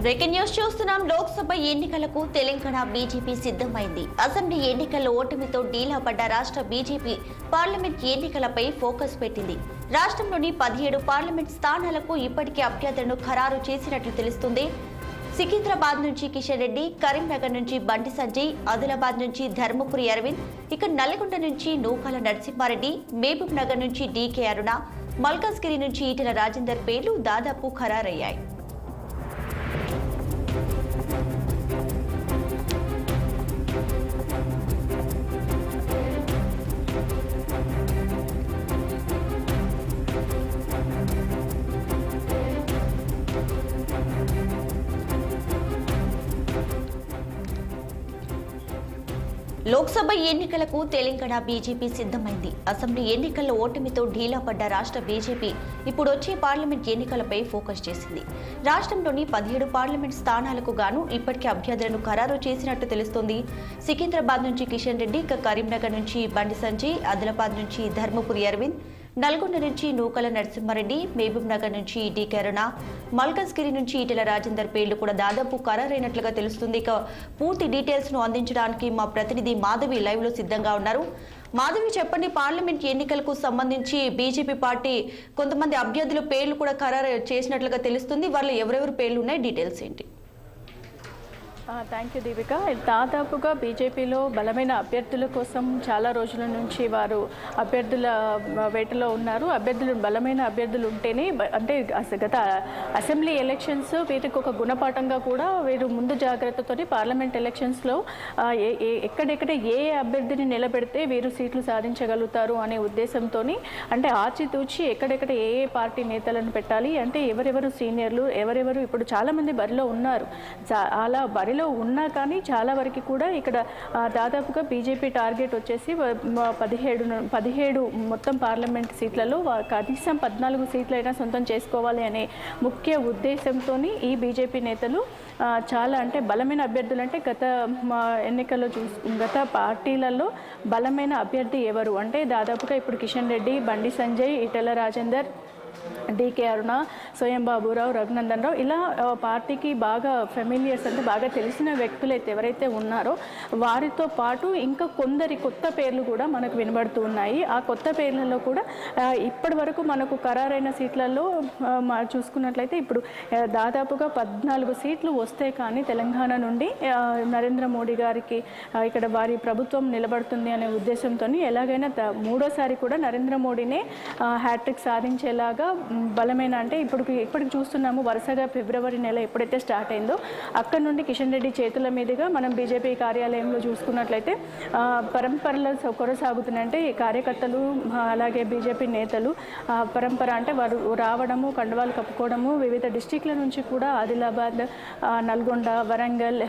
Breaking news చూస్తున్నాం. లోక్సభ ఎన్నికలకు Telangana BJP సిద్ధమైంది. అసెంబ్లీ ఎన్నికల్లో ఓటమితో డీలా పడ్డ రాష్ట్ర బీజేపీ పార్లమెంట్ ఎన్నికలపై ఫోకస్ పెట్టింది. రాష్ట్రంలోని 17 పార్లమెంట్ స్థానాలకు ఇప్పటికే అభ్యర్థులను ఖరారు చేసినట్లు తెలుస్తుంది. సికింద్రాబాద్ నుంచి కిషన్ రెడ్డి, కరీంనగర్ నుంచి బండి సంజయ్, ఆదిలాబాద్ నుంచి ధర్మపురి అరవింద్, ఇక నల్గొండ నుంచి నూకాల నరసింహారెడ్డి, మహబూబ్ నగర్ నుంచి డీకే అరుణ, మల్కాజ్గిరి నుంచి ఈటెల రాజేందర్ పేర్లు దాదాపు ఖరారయ్యాయి. లోక్సభ ఎన్నికలకు తెలంగాణ బీజేపీ సిద్ధమైంది. అసెంబ్లీ ఎన్నికల్లో ఓటమితో ఢీలా పడ్డ రాష్ట్ర బీజేపీ ఇప్పుడు వచ్చే పార్లమెంట్ ఎన్నికలపై ఫోకస్ చేసింది. రాష్ట్రంలోని 17 పార్లమెంట్ స్థానాలకు గాను ఇప్పటికే అభ్యర్థులను ఖరారు చేసినట్టు తెలుస్తోంది. సికింద్రాబాద్ నుంచి కిషన్ రెడ్డి, కరీంనగర్ నుంచి బండి సంజయ్, ఆదిలాబాద్ నుంచి ధర్మపురి అరవింద్, నల్గొండ నుంచి నూకల నరసింహారెడ్డి, మహబూబ్ నగర్ నుంచి డీకే అరుణ, మల్కాజ్గిరి నుంచి ఈటెల రాజేందర్ పేర్లు కూడా దాదాపు ఖరారైనట్లుగా తెలుస్తుంది. ఇక పూర్తి డీటెయిల్స్ ను అందించడానికి మా ప్రతినిధి మాధవి లైవ్ లో సిద్ధంగా ఉన్నారు. మాధవి, చెప్పండి, పార్లమెంట్ ఎన్నికలకు సంబంధించి బీజేపీ పార్టీ కొంతమంది అభ్యర్థుల పేర్లు కూడా ఖరారు చేసినట్లుగా తెలుస్తుంది. వాళ్ళు ఎవరెవరు పేర్లు ఉన్నాయి, డీటెయిల్స్ ఏంటి? Thank you Deepika. దాదాపుగా బీజేపీలో బలమైన అభ్యర్థుల కోసం చాలా రోజుల నుంచి వారు అభ్యర్థుల వేటలో ఉన్నారు. బలమైన అభ్యర్థులు ఉంటేనే, అంటే గత అసెంబ్లీ ఎలక్షన్స్ వీరికి ఒక గుణపాఠంగా కూడా వీరు ముందు జాగ్రత్తతోని పార్లమెంట్ ఎలక్షన్స్లో ఎక్కడెక్కడ ఏ అభ్యర్థిని నిలబెడితే వీరు సీట్లు సాధించగలుగుతారు అనే ఉద్దేశంతో, అంటే ఆచితూచి ఎక్కడెక్కడ ఏ పార్టీ నేతలను పెట్టాలి, అంటే ఎవరెవరు సీనియర్లు, ఎవరెవరు ఇప్పుడు చాలామంది బరిలో ఉన్నారు. అలా బరిలో ఉన్నా కానీ చాలా వరకు కూడా ఇక్కడ దాదాపుగా బీజేపీ టార్గెట్ వచ్చేసి 17 మొత్తం పార్లమెంట్ సీట్లలో కనీసం 14 సీట్లైనా సొంతం చేసుకోవాలి అనే ముఖ్య ఉద్దేశంతో ఈ బీజేపీ నేతలు చాలా, అంటే బలమైన అభ్యర్థులు, అంటే ఎన్నికల్లో గత పార్టీలలో బలమైన అభ్యర్థి ఎవరు అంటే దాదాపుగా ఇప్పుడు కిషన్ రెడ్డి, బండి సంజయ్, ఈటెల రాజేందర్, డీకే అరుణ, స్వయం బాబురావు, రఘునందన్ రావు, ఇలా పార్టీకి బాగా ఫెమిలియర్స్, అంటే బాగా తెలిసిన వ్యక్తులు అయితే ఎవరైతే ఉన్నారో వారితో పాటు ఇంకా కొందరి కొత్త పేర్లు కూడా మనకు వినబడుతూ ఉన్నాయి. ఆ కొత్త పేర్లలో కూడా ఇప్పటి వరకు మనకు ఖరారైన సీట్లలో చూసుకున్నట్లయితే ఇప్పుడు దాదాపుగా 14 సీట్లు వస్తే కానీ తెలంగాణ నుండి నరేంద్ర మోడీ గారికి ఇక్కడ వారి ప్రభుత్వం నిలబడుతుంది అనే ఉద్దేశంతో ఎలాగైనా మూడోసారి కూడా నరేంద్ర మోడీనే హ్యాట్రిక్ సాధించేలాగా బలమైన, అంటే ఇప్పటికి చూస్తున్నాము వరుసగా ఫిబ్రవరి నెల ఎప్పుడైతే స్టార్ట్ అయిందో అక్కడ నుండి కిషన్ రెడ్డి చేతుల మీదుగా మనం బీజేపీ కార్యాలయంలో చూసుకున్నట్లయితే పరంపరలో కొనసాగుతున్నాయి. అంటే ఈ కార్యకర్తలు అలాగే బీజేపీ నేతలు పరంపర, అంటే వారు రావడము, కండువాలు కప్పుకోవడము, వివిధ డిస్టిక్ల నుంచి కూడా ఆదిలాబాద్, నల్గొండ, వరంగల్,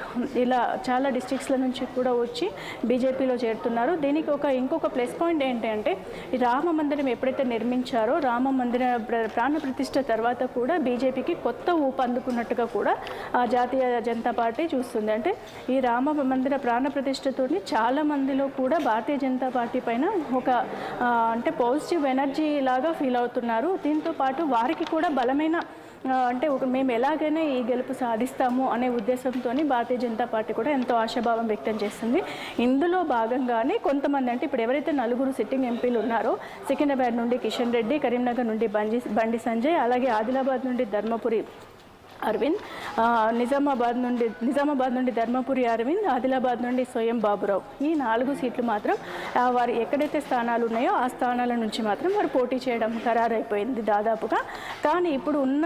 ఇలా చాలా డిస్టిక్స్ల నుంచి కూడా వచ్చి బీజేపీలో చేరుతున్నారు. దీనికి ఇంకొక ప్లస్ పాయింట్ ఏంటి అంటే, ఈ రామ మందిరం ఎప్పుడైతే నిర్మించారో రామ మందిర ప్రాణ ప్రతిష్ఠ తర్వాత కూడా బీజేపీకి కొత్త ఊపు అందుకున్నట్టుగా కూడా జాతీయ జనతా పార్టీ చూస్తుంది. అంటే ఈ రామ మందిర ప్రాణ ప్రతిష్ఠతో చాలా మందిలో కూడా భారతీయ జనతా పార్టీ పైన ఒక అంటే పాజిటివ్ ఎనర్జీ లాగా ఫీల్ అవుతున్నారు. దీంతో పాటు వారికి కూడా బలమైన, అంటే మేము ఎలాగైనా ఈ గెలుపు సాధిస్తాము అనే ఉద్దేశంతో భారతీయ జనతా పార్టీ కూడా ఎంతో ఆశాభావం వ్యక్తం చేస్తుంది. ఇందులో భాగంగానే కొంతమంది, అంటే ఇప్పుడు ఎవరైతే 4 సిట్టింగ్ ఎంపీలు ఉన్నారో, సికింద్రాబాద్ నుండి కిషన్ రెడ్డి, కరీంనగర్ నుండి బండి సంజయ్, అలాగే ఆదిలాబాద్ నుండి ధర్మపురి అరవింద్, నిజామాబాద్ నుండి ధర్మపురి అరవింద్, ఆదిలాబాద్ నుండి స్వయం బాబురావు, ఈ 4 సీట్లు మాత్రం వారు ఎక్కడైతే స్థానాలు ఉన్నాయో ఆ స్థానాల నుంచి మాత్రం వారు పోటీ చేయడం ఖరారైపోయింది దాదాపుగా. కానీ ఇప్పుడు ఉన్న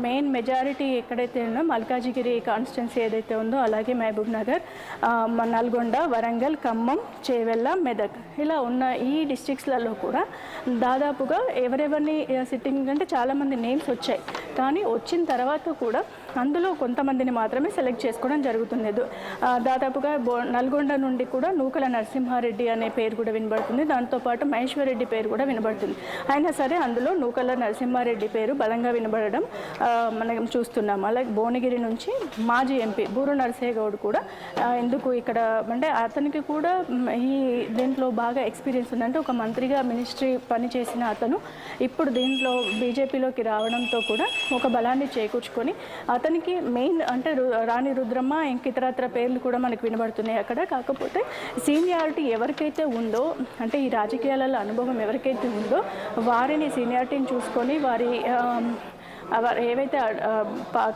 మెయిన్ మెజారిటీ ఎక్కడైతే ఉందో మల్కాజిగిరి కాన్స్టిట్యున్సీ ఏదైతే ఉందో, అలాగే మహబూబ్ నగర్, నల్గొండ, వరంగల్, ఖమ్మం, చేవెళ్ళ, మెదక్, ఇలా ఉన్న ఈ డిస్ట్రిక్ట్స్లలో కూడా దాదాపుగా ఎవరెవరిని సిట్టింగ్, అంటే చాలామంది నేమ్స్ వచ్చాయి. కానీ వచ్చిన తర్వాత కూడా అందులో కొంతమందిని మాత్రమే సెలెక్ట్ చేసుకోవడం జరుగుతుంది. దాదాపుగా నల్గొండ నుండి కూడా నూకల నరసింహారెడ్డి అనే పేరు కూడా వినబడుతుంది. దాంతోపాటు మహేశ్వర్ రెడ్డి పేరు కూడా వినబడుతుంది. అయినా సరే అందులో నూకల నరసింహారెడ్డి పేరు బలంగా వినబడడం మనం చూస్తున్నాం. అలాగే భువనగిరి నుంచి మాజీ ఎంపీ బూరు నరసయ్య గౌడ్ కూడా ఎందుకు ఇక్కడ, అంటే అతనికి కూడా ఈ దీంట్లో బాగా ఎక్స్పీరియన్స్ ఉంది. అంటే ఒక మంత్రిగా మినిస్ట్రీ పనిచేసిన అతను ఇప్పుడు దీంట్లో బీజేపీలోకి రావడంతో కూడా ఒక బలాన్ని చేకూర్చుకొని అతనికి మెయిన్ అంటే రాణి రుద్రమ్మ ఇంక ఇతరత్ర పేర్లు కూడా మనకు వినబడుతున్నాయి అక్కడ. కాకపోతే సీనియారిటీ ఎవరికైతే ఉందో, అంటే ఈ రాజకీయాలలో అనుభవం ఎవరికైతే ఉందో వారిని సీనియారిటీని చూసుకొని వారి ఏవైతే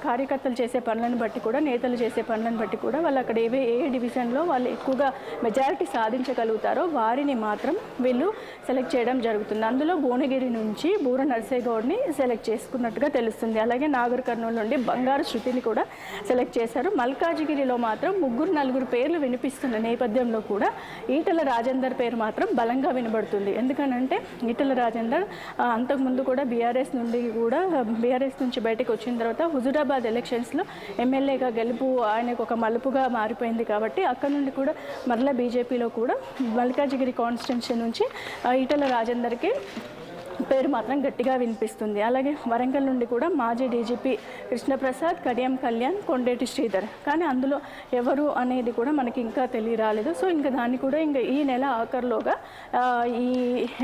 కార్యకర్తలు చేసే పనులను బట్టి కూడా, నేతలు చేసే పనులను బట్టి కూడా వాళ్ళు అక్కడ ఏ డివిజన్లో వాళ్ళు ఎక్కువగా మెజారిటీ సాధించగలుగుతారో వారిని మాత్రం వీళ్ళు సెలెక్ట్ చేయడం జరుగుతుంది. అందులో భువనగిరి నుంచి బూర నర్సేగౌడ్ని సెలెక్ట్ చేసుకున్నట్టుగా తెలుస్తుంది. అలాగే నాగర్ కర్నూలు నుండి బంగారు శృతిని కూడా సెలెక్ట్ చేశారు. మల్కాజిగిరిలో మాత్రం 3-4 పేర్లు వినిపిస్తున్న నేపథ్యంలో కూడా ఈటల రాజేందర్ పేరు మాత్రం బలంగా వినబడుతుంది. ఎందుకనంటే ఈటల రాజేందర్ అంతకుముందు కూడా బీఆర్ఎస్ నుంచి బయటకు వచ్చిన తర్వాత హుజూరాబాద్ ఎలక్షన్స్లో ఎమ్మెల్యేగా గెలుపు ఆయనకు ఒక మలుపుగా మారిపోయింది. కాబట్టి అక్కడ నుండి కూడా మరలా బీజేపీలో కూడా మల్కాజిగిరి కాన్స్టిట్యున్సీ నుంచి ఈటల రాజేందర్కి పేరు మాత్రం గట్టిగా వినిపిస్తుంది. అలాగే వరంగల్ నుండి కూడా మాజీ డీజీపీ కృష్ణప్రసాద్, కడియం కళ్యాణ్, కొండేటి శ్రీధర్, కానీ అందులో ఎవరు అనేది కూడా మనకి ఇంకా తెలియరాలేదు. సో ఇంకా దాన్ని కూడా ఇంకా ఈ నెల ఆఖరులోగా ఈ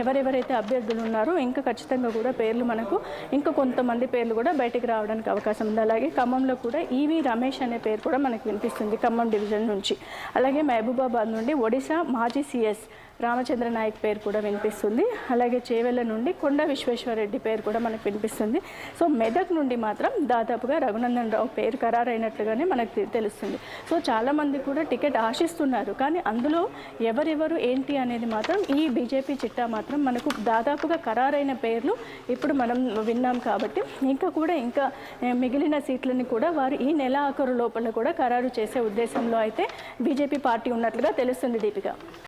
ఎవరెవరైతే అభ్యర్థులు ఉన్నారో ఇంకా ఖచ్చితంగా కూడా పేర్లు మనకు ఇంకా కొంతమంది పేర్లు కూడా బయటికి రావడానికి అవకాశం ఉంది. అలాగే ఖమ్మంలో కూడా ఈవి రమేష్ అనే పేరు కూడా మనకు వినిపిస్తుంది ఖమ్మం డివిజన్ నుంచి. అలాగే మహబూబాబాద్ నుండి ఒడిశా మాజీ సిఎస్ రామచంద్ర నాయక్ పేరు కూడా వినిపిస్తుంది. అలాగే చేవెళ్ళ నుండి కొండ విశ్వేశ్వరరెడ్డి పేరు కూడా మనకు వినిపిస్తుంది. సో మెదక్ నుండి మాత్రం దాదాపుగా రఘునందన్ రావు పేరు ఖరారైనట్లుగానే మనకు తెలుస్తుంది. సో చాలామంది కూడా టికెట్ ఆశిస్తున్నారు, కానీ అందులో ఎవరెవరు ఏంటి అనేది మాత్రం ఈ బీజేపీ చిట్టా మాత్రం మనకు దాదాపుగా ఖరారైన పేర్లు ఇప్పుడు మనం విన్నాం. కాబట్టి ఇంకా మిగిలిన సీట్లని కూడా వారు ఈ నెల ఆఖరు లోపల కూడా ఖరారు చేసే ఉద్దేశంలో అయితే బీజేపీ పార్టీ ఉన్నట్లుగా తెలుస్తుంది. దీపిక.